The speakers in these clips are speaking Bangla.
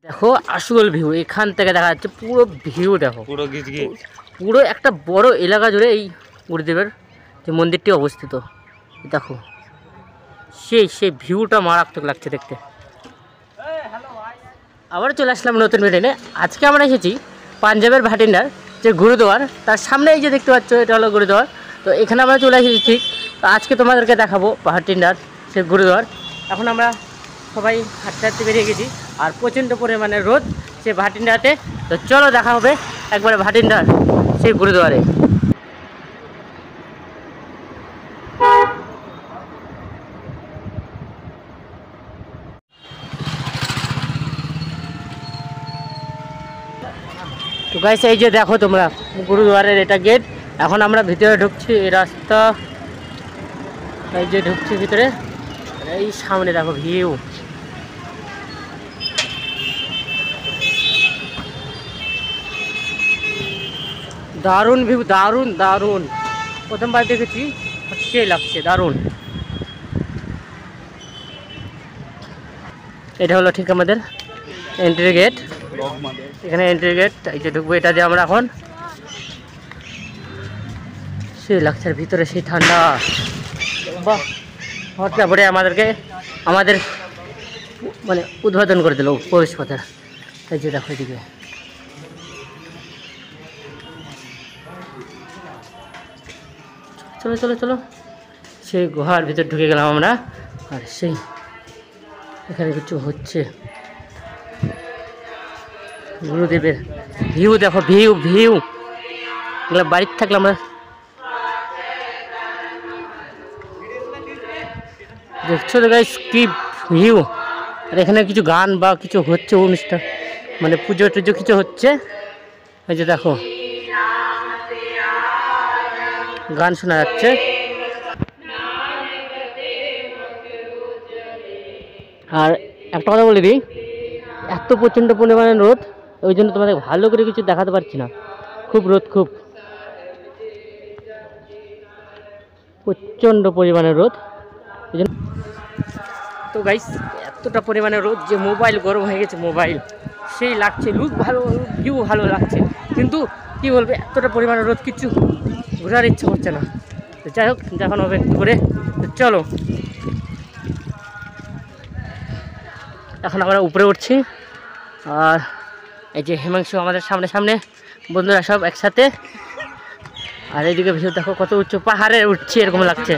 দেখো আসল ভিউ এখান থেকে দেখা যাচ্ছে পুরো ভিউ দেখো পুরো একটা বড় এলাকা জুড়ে এই গুরুদেবের যে মন্দিরটি অবস্থিত দেখো সেই ভিউটা মারাত্মক লাগছে দেখতে। আবার চলে আসলাম নতুন ভিডিও নিয়ে। আজকে আমরা এসেছি পাঞ্জাবের ভাটিন্ডার যে গুরুদুয়ার, তার সামনে এই যে দেখতে পাচ্ছ এটা হলো গুরুদুয়ার। তো এখানে আমরা চলে এসেছি ঠিক। তো আজকে তোমাদেরকে দেখাবো ভাটিন্ডার সে গুরুদুয়ার। এখন আমরা সবাই হাঁটতে হাঁটতে বেরিয়ে গেছি আর প্রচণ্ড পরিমাণে রোদ সে ভাটিন্ডাতে। তো চলো দেখা হবে একবারে ভাটিন্ডার সেই গুরুদুয়ারে। তো গাইস এই যে দেখো তোমরা গুরুদুয়ারের এটা গেট। এখন আমরা ভিতরে ঢুকছি, এই রাস্তা এই যে ঢুকছি ভিতরে। এই সামনে দেখো ভিউ, দারুণ ভিউ, দারুণ দারুণ। প্রথমবার দেখেছি, সেই লাগছে দারুণ। এটা হলো ঠিক আমাদের এন্ট্রি গেট। এখানে এন্ট্রি গেট, এই যে ঢুকবো এটা দিয়ে আমরা এখন। সেই লাগছে ভিতরে, সেই ঠান্ডা। বাহ, হঠাৎ করে আমাদের মানে উদ্বোধন করে দিল প্রবেশ পথের। এই যে দেখো এদিকে চলো চলো চলো, সেই গুহার ভিতর ঢুকে গেলাম আমরা। আর সেই এখানে কিছু হচ্ছে, গুরুদেবের ভিউ দেখো, ভিউ ভিউ এগুলো বাড়িতে থাকলে আমরা দেখছো তো গাইস কি ভিউ। আর এখানে কিছু গান বা কিছু হচ্ছে অনুষ্ঠান, মানে পুজো টুজো কিছু হচ্ছে। এই যে দেখো গান শোনা যাচ্ছে। আর একটা কথা বলে দিই, এত প্রচণ্ড পরিমাণে রোদ, ওই জন্য তোমাদের ভালো করে কিছু দেখাতে পারছি না। খুব রোদ, খুব প্রচণ্ড পরিমাণে রোদ। এই জন্য তো গাইস এতটা পরিমাণে রোদ যে মোবাইল গরম হয়ে গেছে। মোবাইল সেই লাগছে, লুক ভালো, ভিউ ভালো লাগছে, কিন্তু কি বলবে এতটা পরিমাণে রোদ কিছু ঘোরার ইচ্ছা করছে না। তো যাই হোক, দেখানো হবে একটু করে। তো চলো এখন আমরা উপরে উঠছি। আর এই যে হিমাংশু আমাদের সামনে সামনে, বন্ধুরা সব একসাথে। আর এইদিকে ভিউ দেখো কত উঁচু, পাহাড়ে উঠছি এরকম লাগছে।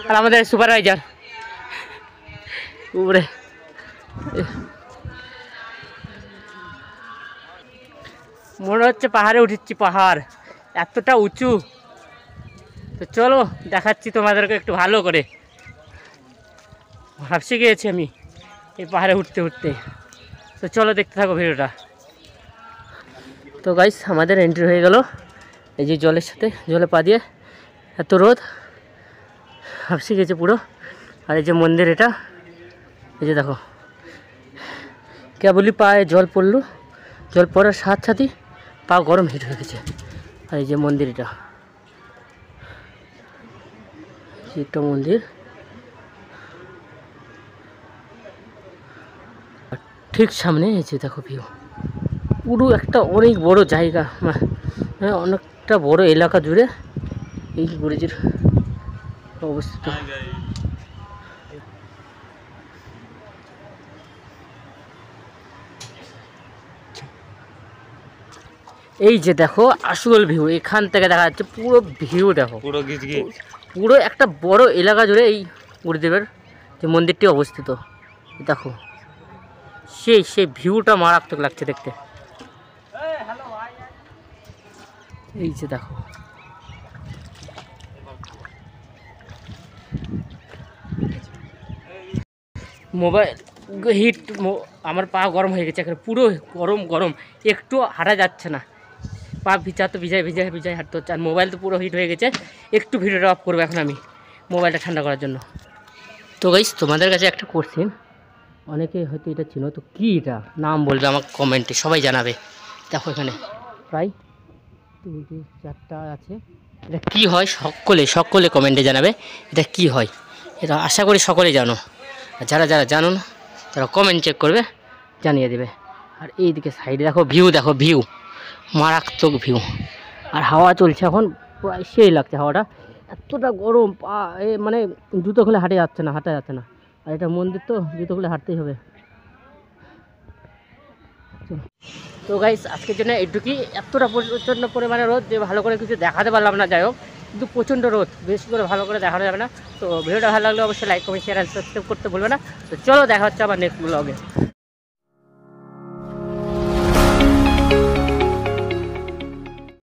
আর আমাদের সুপারভাইজার উপরে, মনে হচ্ছে পাহাড়ে উঠেছি, পাহাড় এতটা উঁচু। তো চলো দেখাচ্ছি তোমাদেরকে একটু ভালো করে। ভাবছি গিয়েছি আমি এই পাহাড়ে উঠতে উঠতে। তো চলো দেখতে থাকো ভিডিওটা। তো গাইস আমাদের এন্ট্রি হয়ে গেল এই যে জলের সাথে, জলে পা দিয়ে। এত রোদ, ভাবছি গেছে পুরো। আর এই যে মন্দির এটা, এই যে দেখো কেবলই পায়ে জল পড়লো, জল পড়ার সাথে সাথেই পা গরম হিট হয়ে গেছে। আর এই যে মন্দির এটা, একটা মন্দির। ঠিক সামনে এই যে দেখো ভিউ, পুরো একটা অনেক বড় জায়গা, মানে অনেকটা বড় এলাকা জুড়ে এই গুরুজির অবস্থিত। এই যে দেখো আসল ভিউ এখান থেকে দেখা যাচ্ছে, পুরো ভিউ দেখো, পুরো একটা বড় এলাকা জুড়ে এই গুরুদেবের যে মন্দিরটি অবস্থিত দেখো। সেই ভিউটা মারাত্মক লাগছে দেখতে। এই যে দেখো মোবাইল হিট, আমার পা গরম হয়ে গেছে এখানে, পুরো গরম গরম, একটু হাঁটা যাচ্ছে না। পা ভিজা তো ভিজায় ভিজায় ভিজায় হাঁটতে হচ্ছে। আর মোবাইল তো পুরো হিট হয়ে গেছে। একটু ভিডিওটা অফ করবো এখন আমি মোবাইলটা ঠান্ডা করার জন্য। তো গাইস তোমাদের কাছে একটা কোশ্চেন, অনেকে হয়তো এটা চিনো, তো কি এটা নাম বলবে আমার কমেন্টে, সবাই জানাবে। দেখো এখানে প্রায় 2-4টা আছে। এটা কি হয় সকলে কমেন্টে জানাবে এটা কি হয়। এটা আশা করি সকলে জানো। আর যারা যারা জানো না তারা কমেন্ট চেক করবে, জানিয়ে দেবে। আর এইদিকে সাইডে দেখো ভিউ মারাত্মক ভিউ। আর হাওয়া চলছে এখন, প্রায় সেই লাগছে হাওয়াটা, এতটা গরম পা মানে জুতো খুলে হাঁটা যাচ্ছে না। আর এটা মন্দির তো জুতো খুলে হাঁটতেই হবে। তো গাইস আজকের জন্য এইটুকুই। এতটা প্রচণ্ড পরিমাণে রোদ যে ভালো করে কিছু দেখাতে পারলাম না, যাই হোক, কিন্তু প্রচণ্ড রোদ, বেশি করে ভালো করে দেখানো যাবে না। তো ভিডিওটা ভালো লাগলে অবশ্যই লাইক কমেন্ট শেয়ার আর সাবস্ক্রাইব করতে ভুলবে না। তো চলো দেখা হচ্ছে আবার নেক্সট ব্লগে।